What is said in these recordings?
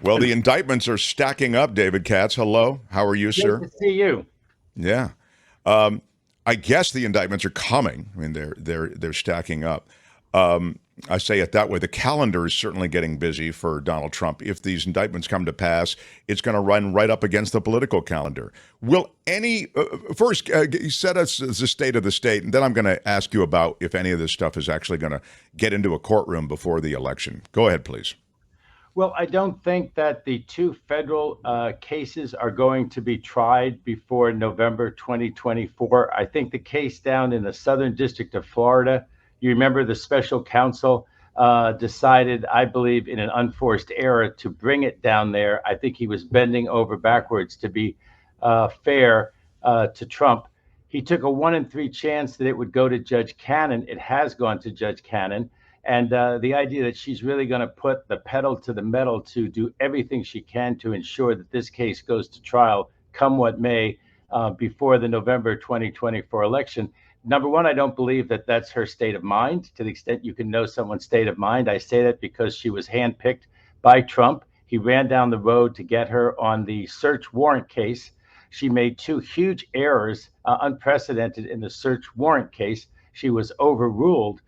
Well, the indictments are stacking up, David Katz. Hello. How are you, Good sir? to see you. Yeah. Um, I guess the indictments are coming. I mean, they're stacking up. I say it that way. The calendar is certainly getting busy for Donald Trump. If these indictments come to pass, it's going to run right up against the political calendar. Will any first set us the state of the state, and then I'm going to ask you about if any of this stuff is actually going to get into a courtroom before the election. Go ahead, please. Well, I don't think that the two federal cases are going to be tried before November 2024. I think the case down in the Southern District of Florida, you remember the special counsel decided, I believe, in an unforced error to bring it down there. I think he was bending over backwards to be fair to Trump. He took a 1 in 3 chance that it would go to Judge Cannon. It has gone to Judge Cannon. And the idea that she's really going to put the pedal to the metal to do everything she can to ensure that this case goes to trial, come what may, before the November 2024 election. Number one, I don't believe that that's her state of mind. To the extent you can know someone's state of mind, I say that because she was handpicked by Trump. He ran down the road to get her on the search warrant case. She made two huge errors, unprecedented in the search warrant case. She was overruled.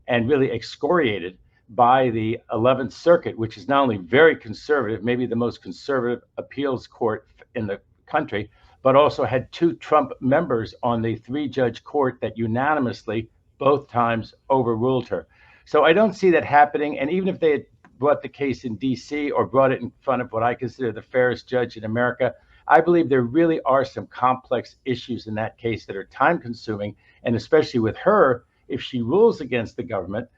And really excoriated by the 11th Circuit, which is not only very conservative, maybe the most conservative appeals court in the country, but also had two Trump members on the 3-judge court that unanimously both times overruled her. So I don't see that happening. And even if they had brought the case in DC or brought it in front of what I consider the fairest judge in America, I believe there really are some complex issues in that case that are time consuming. And especially with her, if she rules against the government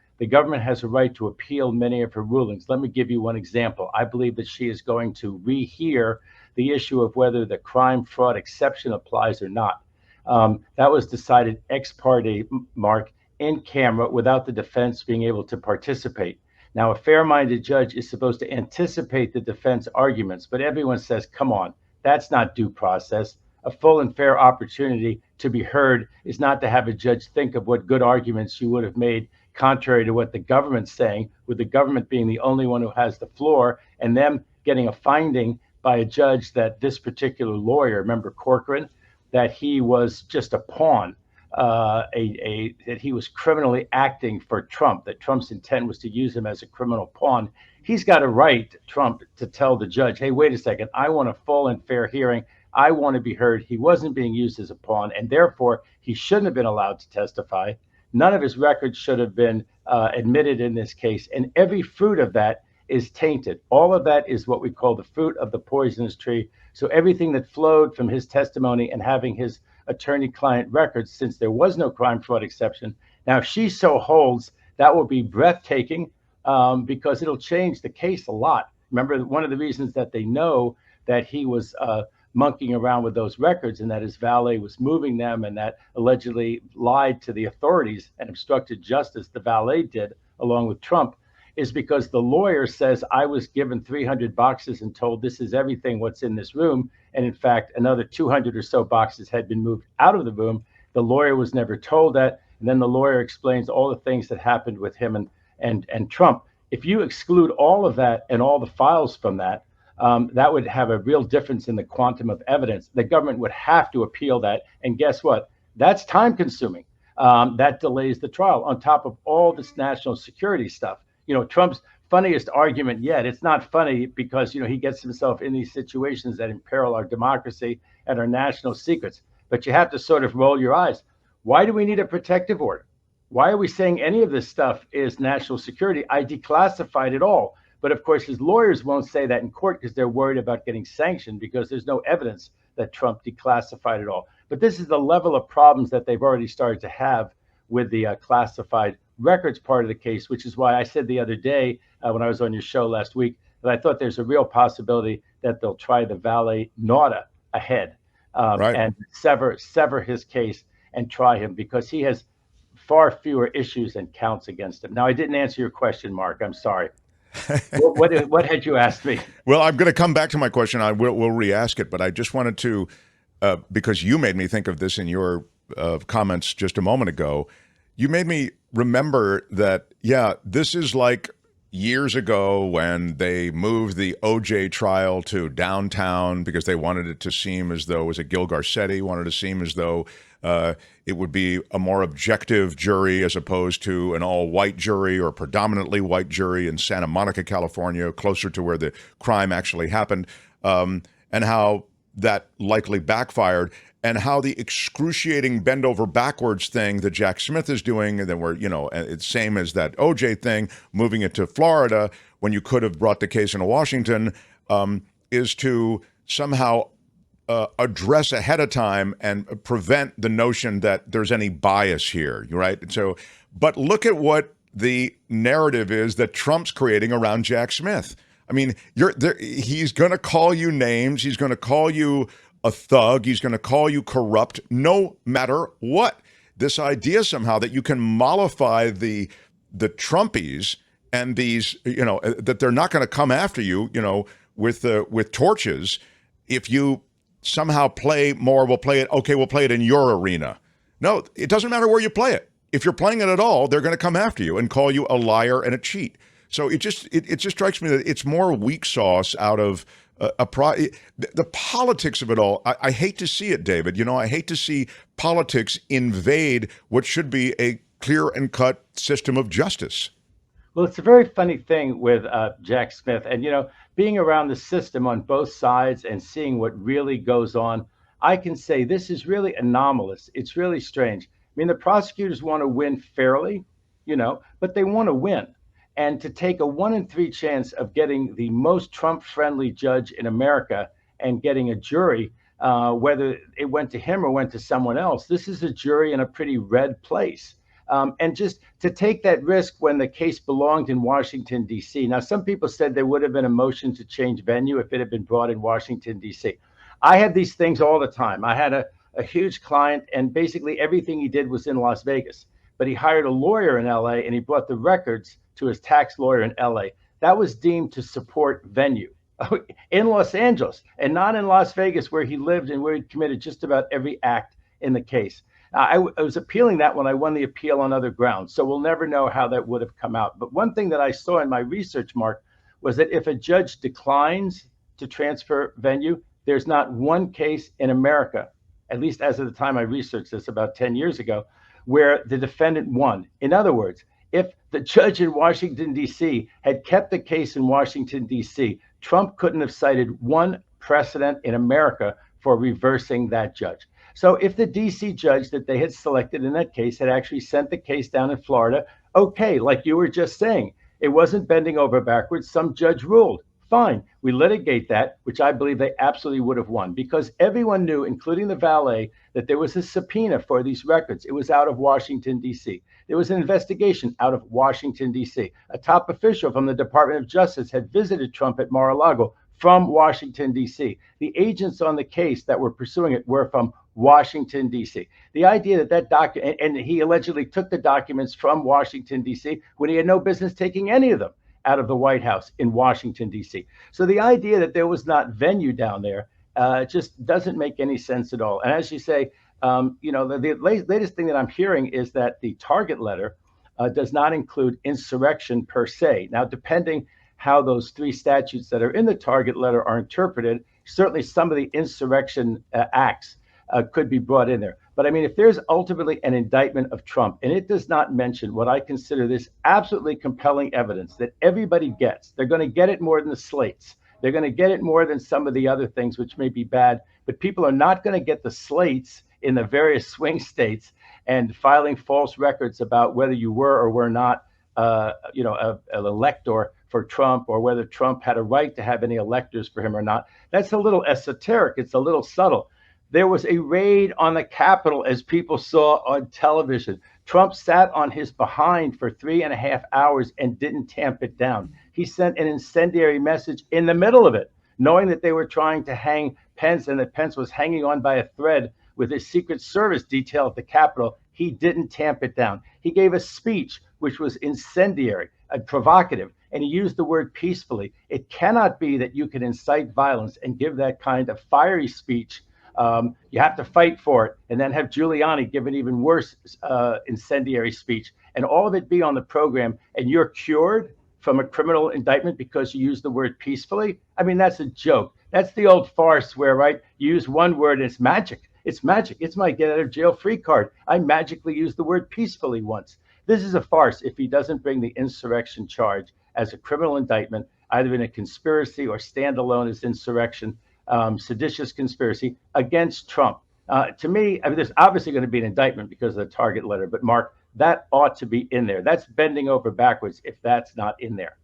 has a right to appeal many of her rulings. Let me give you one example. I believe that she is going to rehear the issue of whether the crime fraud exception applies or not. That was decided ex parte, Mark, in camera without the defense being able to participate. Now, a fair minded judge is supposed to anticipate the defense arguments, but everyone says, come on, that's not due process. A full and fair opportunity to be heard is not to have a judge think of what good arguments you would have made contrary to what the government's saying, with the government being the only one who has the floor, and them getting a finding by a judge that this particular lawyer, remember Corcoran, that he was just a pawn, that he was criminally acting for Trump, that Trump's intent was to use him as a criminal pawn. He's got a right, Trump, to tell the judge, hey, wait a second, I want a full and fair hearing. I want to be heard. He wasn't being used as a pawn, and therefore he shouldn't have been allowed to testify. None of his records should have been admitted in this case, and every fruit of that is tainted. All of that is what we call the fruit of the poisonous tree. So everything that flowed from his testimony and having his attorney-client records, since there was no crime fraud exception, now if she so holds, that will be breathtaking because it'll change the case a lot. Remember, one of the reasons that they know that he was monkeying around with those records and that his valet was moving them and that allegedly lied to the authorities and obstructed justice, the valet did, along with Trump, is because the lawyer says, I was given 300 boxes and told this is everything what's in this room. And in fact, another 200 or so boxes had been moved out of the room. The lawyer was never told that. And then the lawyer explains all the things that happened with him and Trump. If you exclude all of that and all the files from that, that would have a real difference in the quantum of evidence. The government would have to appeal that. And guess what? That's time consuming. That delays the trial on top of all this national security stuff. You know, Trump's funniest argument yet, it's not funny because, you know, he gets himself in these situations that imperil our democracy and our national secrets. But you have to sort of roll your eyes. Why do we need a protective order? Why are we saying any of this stuff is national security? I declassified it all. But of course, his lawyers won't say that in court because they're worried about getting sanctioned because there's no evidence that Trump declassified it all. But this is the level of problems that they've already started to have with the classified records part of the case, which is why I said the other day when I was on your show last week that I thought there's a real possibility that they'll try the valet Nauta ahead Right. and sever his case and try him because he has far fewer issues and counts against him. Now, I didn't answer your question, Mark. I'm sorry. What had you asked me? Well, I'm going to come back to my question. We'll re-ask it, but I just wanted to, because you made me think of this in your comments just a moment ago. You made me remember that, yeah, this is like, years ago when they moved the OJ trial to downtown because they wanted it to seem as though it was a Gil Garcetti, wanted to seem as though it would be a more objective jury as opposed to an all-white jury or predominantly white jury in Santa Monica, California, closer to where the crime actually happened, and how that likely backfired, and how the excruciating bend over backwards thing that Jack Smith is doing, and then we're, it's same as that OJ thing, moving it to Florida when you could have brought the case into Washington, is to somehow address ahead of time and prevent the notion that there's any bias here, right? So, but look at what the narrative is that Trump's creating around Jack Smith. I mean, he's going to call you names. He's going to call you a thug. He's going to call you corrupt, no matter what. This idea somehow that you can mollify the Trumpies and these, that they're not going to come after you, with torches if you somehow play more. We'll play it in your arena. No, it doesn't matter where you play it. If you're playing it at all, they're going to come after you and call you a liar and a cheat. So it just strikes me that it's more weak sauce out of the politics of it all. I hate to see it, David. I hate to see politics invade what should be a clear and cut system of justice. Well, it's a very funny thing with Jack Smith, and being around the system on both sides and seeing what really goes on, I can say this is really anomalous. It's really strange. I mean, the prosecutors want to win fairly, but they want to win. And to take a 1 in 3 chance of getting the most Trump-friendly judge in America and getting a jury, whether it went to him or went to someone else, this is a jury in a pretty red place. And just to take that risk when the case belonged in Washington, D.C. Now, some people said there would have been a motion to change venue if it had been brought in Washington, D.C. I have these things all the time. I had a huge client, and basically everything he did was in Las Vegas. But he hired a lawyer in L.A., and he brought the records to his tax lawyer in L.A. That was deemed to support venue in Los Angeles and not in Las Vegas, where he lived and where he committed just about every act in the case. I was appealing that when I won the appeal on other grounds, so we'll never know how that would have come out. But one thing that I saw in my research, Mark, was that if a judge declines to transfer venue, there's not one case in America, at least as of the time I researched this about 10 years ago, where the defendant won. In other words, if the judge in Washington, D.C. had kept the case in Washington, D.C., Trump couldn't have cited one precedent in America for reversing that judge. So if the D.C. judge that they had selected in that case had actually sent the case down in Florida, okay, like you were just saying, it wasn't bending over backwards. Some judge ruled. Fine, we litigate that, which I believe they absolutely would have won, because everyone knew, including the valet, that there was a subpoena for these records. It was out of Washington, D.C. There was an investigation out of Washington, D.C. A top official from the Department of Justice had visited Trump at Mar-a-Lago from Washington, D.C. The agents on the case that were pursuing it were from Washington, D.C. The idea that document, and he allegedly took the documents from Washington, D.C. when he had no business taking any of them out of the White House in Washington, D.C. So the idea that there was not venue down there just doesn't make any sense at all. And as you say, the latest thing that I'm hearing is that the target letter does not include insurrection per se. Now, depending how those 3 statutes that are in the target letter are interpreted, certainly some of the insurrection acts could be brought in there. But I mean, if there's ultimately an indictment of Trump and it does not mention what I consider this absolutely compelling evidence that everybody gets, they're going to get it more than the slates. They're going to get it more than some of the other things, which may be bad, but people are not going to get the slates in the various swing states and filing false records about whether you were or were not, an elector for Trump, or whether Trump had a right to have any electors for him or not. That's a little esoteric. It's a little subtle. There was a raid on the Capitol, as people saw on television. Trump sat on his behind for 3.5 hours and didn't tamp it down. He sent an incendiary message in the middle of it, knowing that they were trying to hang Pence and that Pence was hanging on by a thread with his Secret Service detail at the Capitol. He didn't tamp it down. He gave a speech which was incendiary and provocative, and he used the word peacefully. It cannot be that you can incite violence and give that kind of fiery speech. You have to fight for it, and then have Giuliani give an even worse incendiary speech, and all of it be on the program, and you're cured from a criminal indictment because you use the word peacefully? I mean, that's a joke. That's the old farce where, right, you use one word and it's magic. It's magic. It's my get out of jail free card. I magically used the word peacefully once. This is a farce if he doesn't bring the insurrection charge as a criminal indictment, either in a conspiracy or standalone as insurrection, seditious conspiracy against Trump. To me, I mean, there's obviously going to be an indictment because of the target letter, but Mark, that ought to be in there. That's bending over backwards if that's not in there.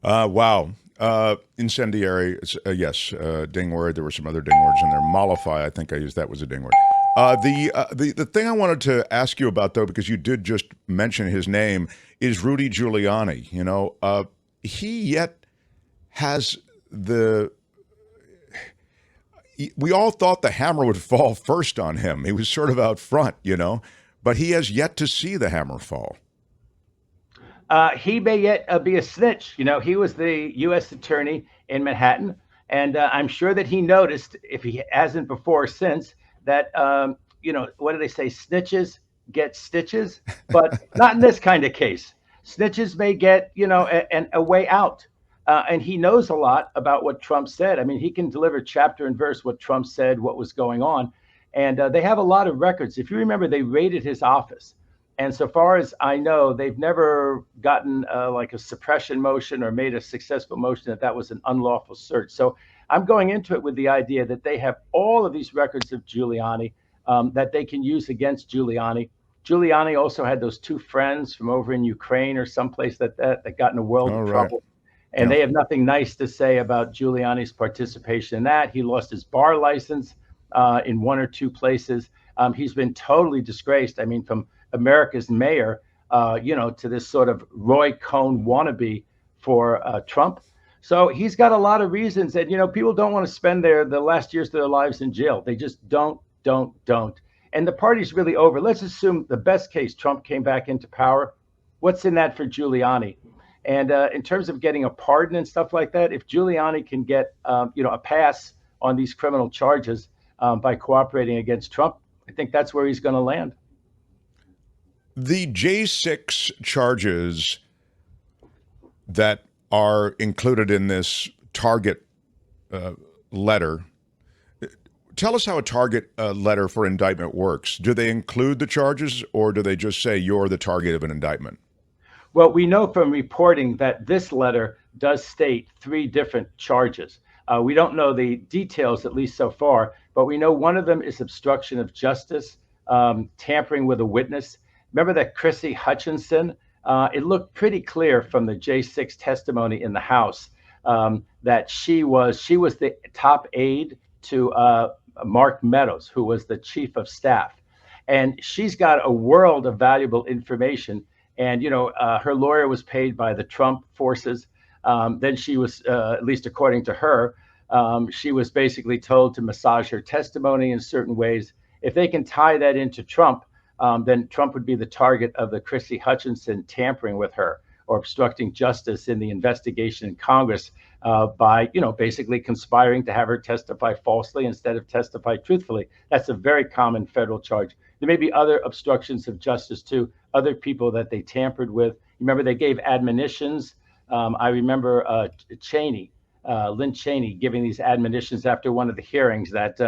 Wow. Incendiary, yes. Ding word. There were some other ding words in there. Mollify, I think I used that was a ding word. The thing I wanted to ask you about, though, because you did just mention his name, is Rudy Giuliani. You know, he yet has the. We all thought the hammer would fall first on him. He was sort of out front, you know, but he has yet to see the hammer fall. He may yet be a snitch. You know, he was the U.S. attorney in Manhattan, and I'm sure that he noticed, if he hasn't before or since, that, you know, what do they say? Snitches get stitches, but not in this kind of case. Snitches may get, you know, a way out. And he knows a lot about what Trump said. I mean, he can deliver chapter and verse what Trump said, what was going on. And they have a lot of records. If you remember, they raided his office. And so far as I know, they've never gotten like a suppression motion or made a successful motion that was an unlawful search. So I'm going into it with the idea that they have all of these records of Giuliani that they can use against Giuliani. Giuliani also had those two friends from over in Ukraine or someplace that got in a world of trouble. And they have nothing nice to say about Giuliani's participation in that. He lost his bar license in one or two places. He's been totally disgraced. I mean, from America's mayor, you know, to this sort of Roy Cohn wannabe for Trump. So he's got a lot of reasons. And, you know, people don't want to spend the last years of their lives in jail. They just don't. And the party's really over. Let's assume the best case, Trump came back into power. What's in that for Giuliani? And in terms of getting a pardon and stuff like that, if Giuliani can get, you know, a pass on these criminal charges by cooperating against Trump, I think that's where he's going to land. The J6 charges that are included in this target letter, tell us how a target letter for indictment works. Do they include the charges, or do they just say you're the target of an indictment? Well, we know from reporting that this letter does state 3 different charges. We don't know the details, at least so far, but we know one of them is obstruction of justice, tampering with a witness. Remember that Chrissy Hutchinson? It looked pretty clear from the J6 testimony in the House that she was the top aide to Mark Meadows, who was the chief of staff. And she's got a world of valuable information. And, you know, her lawyer was paid by the Trump forces. Then she was, at least according to her, she was basically told to massage her testimony in certain ways. If they can tie that into Trump, then Trump would be the target of the Chrissy Hutchinson tampering with her or obstructing justice in the investigation in Congress by, you know, basically conspiring to have her testify falsely instead of testify truthfully. That's a very common federal charge. There may be other obstructions of justice, too, other people that they tampered with. Remember, they gave admonitions. I remember Lynn Cheney, giving these admonitions after one of the hearings that,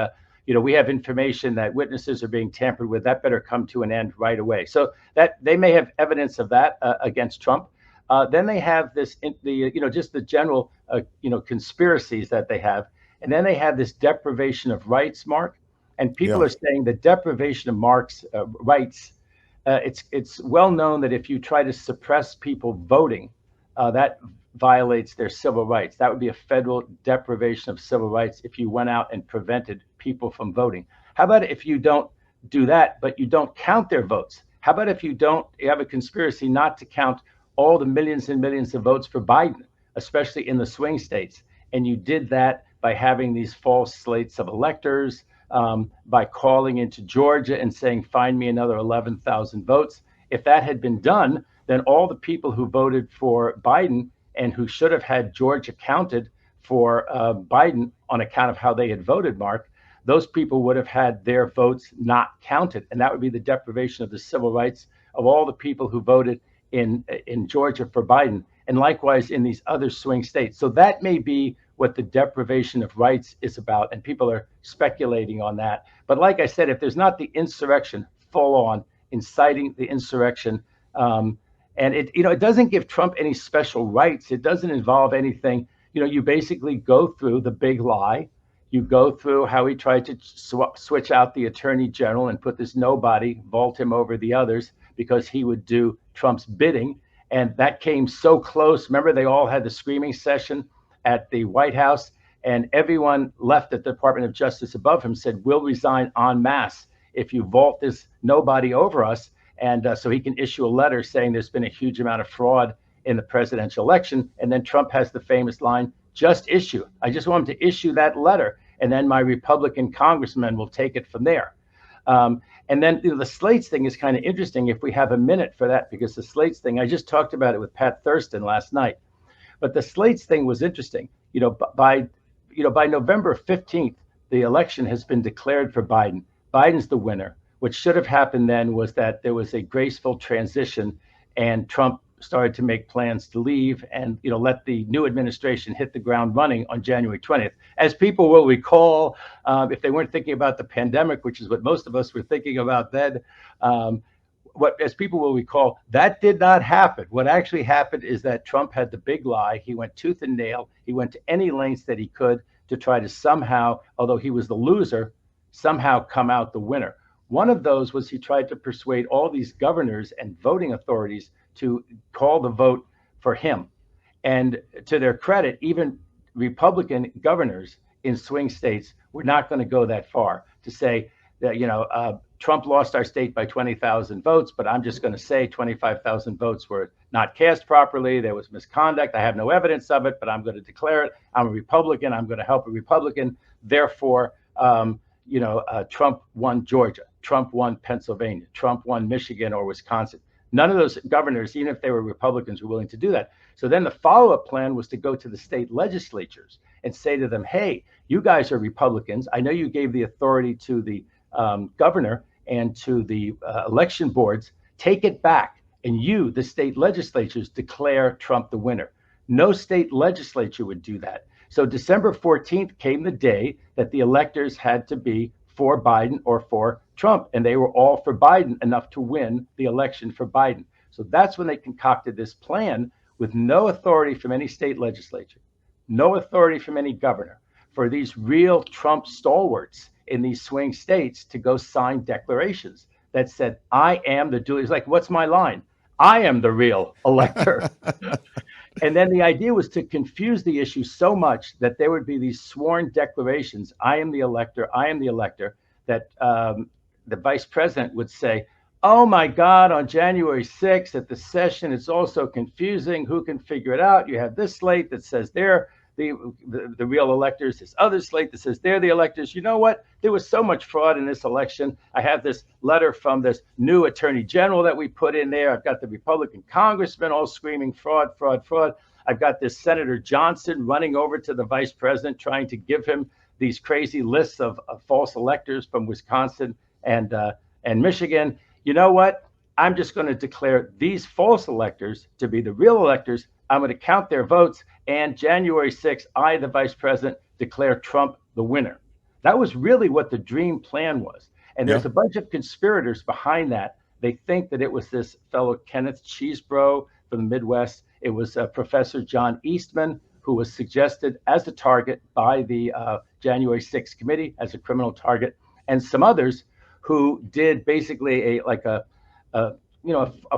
you know, we have information that witnesses are being tampered with. That better come to an end right away. So that they may have evidence of that against Trump. Then they have this, you know, just the general, you know, conspiracies that they have. And then they have this deprivation of rights, Mark. And people are saying the deprivation of Mark's rights. It's well known that if you try to suppress people voting, that violates their civil rights. That would be a federal deprivation of civil rights if you went out and prevented people from voting. How about if you don't do that, but you don't count their votes? How about if you have a conspiracy not to count all the millions and millions of votes for Biden, especially in the swing states, and you did that by having these false slates of electors, by calling into Georgia and saying, find me another 11,000 votes. If that had been done, then all the people who voted for Biden and who should have had Georgia counted for Biden on account of how they had voted, Mark, those people would have had their votes not counted. And that would be the deprivation of the civil rights of all the people who voted in Georgia for Biden. and likewise in these other swing states. So that may be what the deprivation of rights is about, and people are speculating on that. But like I said, if there's not the insurrection full on, inciting the insurrection, and it doesn't give Trump any special rights. It doesn't involve anything. You basically go through the big lie. You go through how he tried to switch out the attorney general and put this nobody, vault him over the others because he would do Trump's bidding. And that came so close. Remember, they all had the screaming session at the White House, and everyone left at the Department of Justice above him said, we'll resign en masse if you vault this nobody over us. And so he can issue a letter saying there's been a huge amount of fraud in the presidential election. And then Trump has the famous line, just issue. I just want him to issue that letter, and then my Republican congressmen will take it from there. And then the slates thing is kind of interesting if we have a minute for that, because the slates thing, I just talked about it with Pat Thurston last night. But the slates thing was interesting. By November 15th, the election has been declared for Biden. Biden's the winner. What should have happened then was that there was a graceful transition, and Trump started to make plans to leave and let the new administration hit the ground running on January 20th. As people will recall, if they weren't thinking about the pandemic, which is what most of us were thinking about then, as people will recall, that did not happen. What actually happened is that Trump had the big lie. He went tooth and nail. He went to any lengths that he could to try to somehow, although he was the loser, somehow come out the winner. One of those was he tried to persuade all these governors and voting authorities to call the vote for him. And to their credit, even Republican governors in swing states were not going to go that far to say that, Trump lost our state by 20,000 votes, but I'm just going to say 25,000 votes were not cast properly. There was misconduct. I have no evidence of it, but I'm going to declare it. I'm a Republican. I'm going to help a Republican. Therefore, Trump won Georgia. Trump won Pennsylvania. Trump won Michigan or Wisconsin. None of those governors, even if they were Republicans, were willing to do that. So then the follow-up plan was to go to the state legislatures and say to them, hey, you guys are Republicans. I know you gave the authority to the governor and to the election boards. Take it back. And you, the state legislatures, declare Trump the winner. No state legislature would do that. So December 14th came the day that the electors had to be for Biden or for Trump, and they were all for Biden enough to win the election for Biden. So that's when they concocted this plan with no authority from any state legislature, no authority from any governor, for these real Trump stalwarts in these swing states to go sign declarations that said, I am the dual. It's like, what's my line? I am the real elector. And then the idea was to confuse the issue so much that there would be these sworn declarations, I am the elector, that the vice president would say, oh my God, on January 6th at the session, it's all so confusing. Who can figure it out? You have this slate that says they're the real electors, this other slate that says they're the electors. You know what? There was so much fraud in this election. I have this letter from this new attorney general that we put in there. I've got the Republican congressman all screaming fraud, fraud, fraud. I've got this Senator Johnson running over to the vice president, trying to give him these crazy lists of false electors from Wisconsin and Michigan. You know what? I'm just going to declare these false electors to be the real electors. I'm going to count their votes. And January 6th, I, the vice president, declare Trump the winner. That was really what the dream plan was. And there's a bunch of conspirators behind that. They think that it was this fellow Kenneth Cheesebro from the Midwest. It was Professor John Eastman, who was suggested as a target by the January 6th committee as a criminal target, and some others who did basically a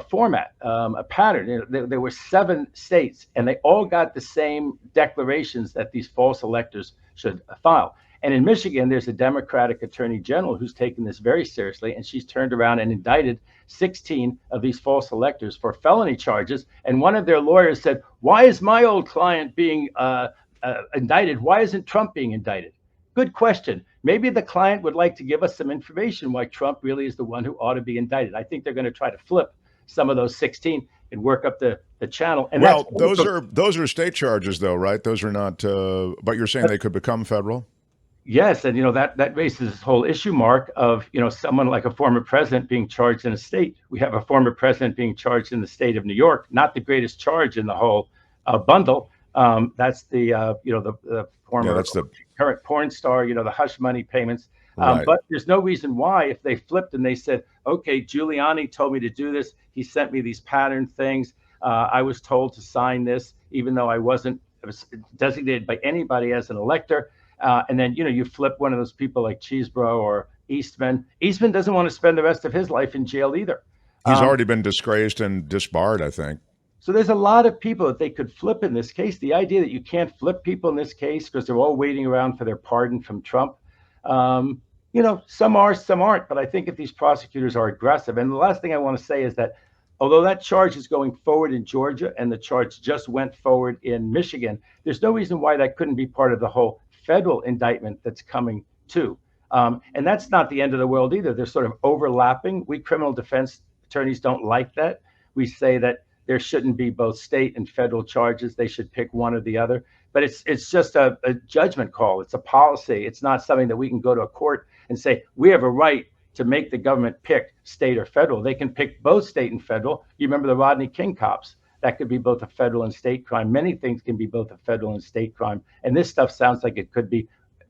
format, a pattern. There were 7 states, and they all got the same declarations that these false electors should file. And in Michigan, there's a Democratic attorney general who's taken this very seriously, and she's turned around and indicted 16 of these false electors for felony charges. And one of their lawyers said, why is my old client being indicted? Why isn't Trump being indicted? Good question. Maybe the client would like to give us some information why Trump really is the one who ought to be indicted. I think they're going to try to flip some of those 16 and work up the channel. And well, those are state charges, though, right? Those are not. But you're saying they could become federal? Yes, and that raises this whole issue, Mark, of someone like a former president being charged in a state. We have a former president being charged in the state of New York, not the greatest charge in the whole bundle. That's the Yeah, former that's the current porn star, the hush money payments. right. But there's no reason why, if they flipped and they said, okay, Giuliani told me to do this. He sent me these pattern things. I was told to sign this, even though I wasn't designated by anybody as an elector. And then, you flip one of those people like Cheesebro or Eastman. Eastman doesn't want to spend the rest of his life in jail either. He's already been disgraced and disbarred, I think. So there's a lot of people that they could flip in this case. The idea that you can't flip people in this case because they're all waiting around for their pardon from Trump. Some are, some aren't. But I think if these prosecutors are aggressive, and the last thing I want to say is that although that charge is going forward in Georgia and the charge just went forward in Michigan, there's no reason why that couldn't be part of the whole federal indictment that's coming too. And that's not the end of the world either. They're sort of overlapping. We criminal defense attorneys don't like that. We say that there shouldn't be both state and federal charges. They should pick one or the other. But it's just a judgment call. It's a policy. It's not something that we can go to a court and say, we have a right to make the government pick state or federal. They can pick both state and federal. You remember the Rodney King cops. That could be both a federal and state crime. Many things can be both a federal and state crime. And this stuff sounds like it could be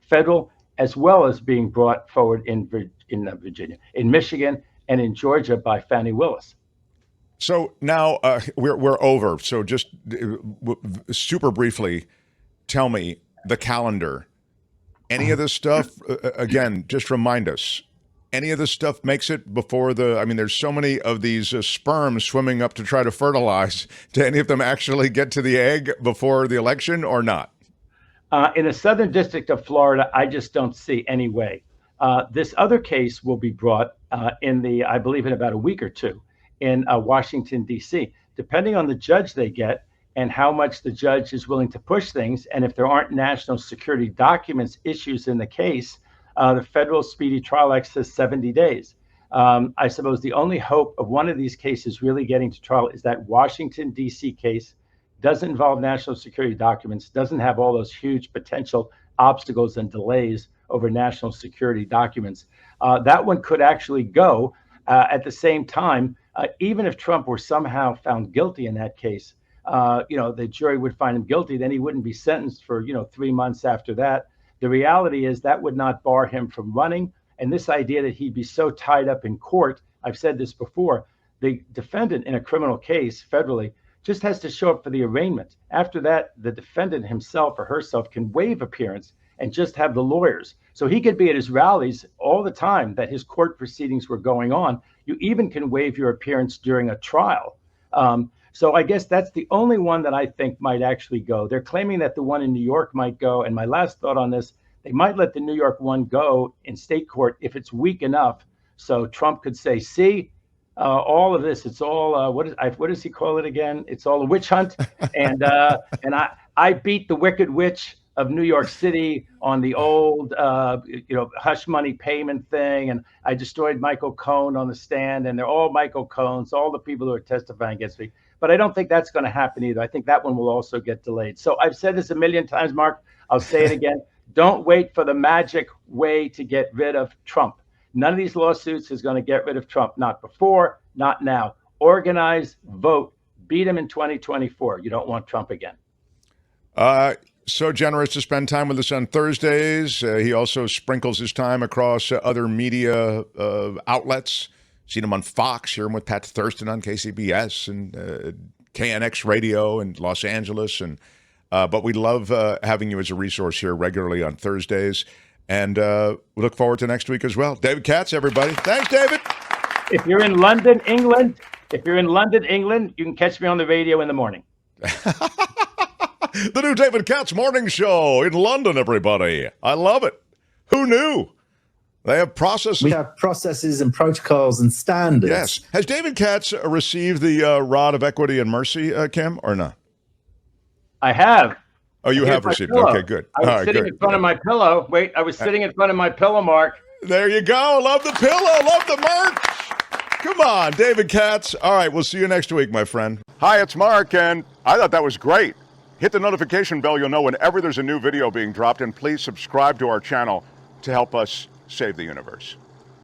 federal as well as being brought forward in Virginia, in Michigan, and in Georgia by Fani Willis. So now we're over. So just super briefly, tell me the calendar. Any of this stuff, again, just remind us. Any of this stuff makes it before there's so many of these sperms swimming up to try to fertilize. Do any of them actually get to the egg before the election or not? In the Southern District of Florida, I just don't see any way. This other case will be brought I believe in about a week or two in Washington, D.C., depending on the judge they get and how much the judge is willing to push things. And if there aren't national security documents issues in the case, the Federal Speedy Trial Act says 70 days. I suppose the only hope of one of these cases really getting to trial is that Washington, D.C. case doesn't involve national security documents, doesn't have all those huge potential obstacles and delays over national security documents. That one could actually go at the same time, even if Trump were somehow found guilty in that case. The jury would find him guilty, then he wouldn't be sentenced for 3 months after that. The reality is that would not bar him from running. And this idea that he'd be so tied up in court, I've said this before, the defendant in a criminal case federally just has to show up for the arraignment. After that, the defendant himself or herself can waive appearance and just have the lawyers. So he could be at his rallies all the time that his court proceedings were going on. You even can waive your appearance during a trial. So I guess that's the only one that I think might actually go. They're claiming that the one in New York might go. And my last thought on this, they might let the New York one go in state court if it's weak enough. So Trump could say, see, all of this, it's all, what does he call it again? It's all a witch hunt. And I beat the Wicked Witch of New York City on the old, hush money payment thing. And I destroyed Michael Cohen on the stand, and they're all Michael Cohens, all the people who are testifying against me. But I don't think that's going to happen either. I think that one will also get delayed. So I've said this a million times, Mark. I'll say it again. Don't wait for the magic way to get rid of Trump. None of these lawsuits is going to get rid of Trump. Not before, not now. Organize, vote, beat him in 2024. You don't want Trump again. So generous to spend time with us on Thursdays. He also sprinkles his time across other media outlets. Seen him on Fox, hear him with Pat Thurston on KCBS and KNX Radio in Los Angeles. But we love having you as a resource here regularly on Thursdays. And we look forward to next week as well. David Katz, everybody. Thanks, David. If you're in London, England, you can catch me on the radio in the morning. The new David Katz Morning Show in London, everybody. I love it. Who knew? They have processes. We have processes and protocols and standards. Yes. Has David Katz received the Rod of Equity and Mercy, Kim, or not? I have. Oh, you have received it. Okay, good. I was sitting in front of my pillow. Wait, I was sitting in front of my pillow, Mark. There you go. Love the pillow. Love the merch. Come on, David Katz. All right, we'll see you next week, my friend. Hi, it's Mark, and I thought that was great. Hit the notification bell. You'll know whenever there's a new video being dropped, and please subscribe to our channel to help us save the universe.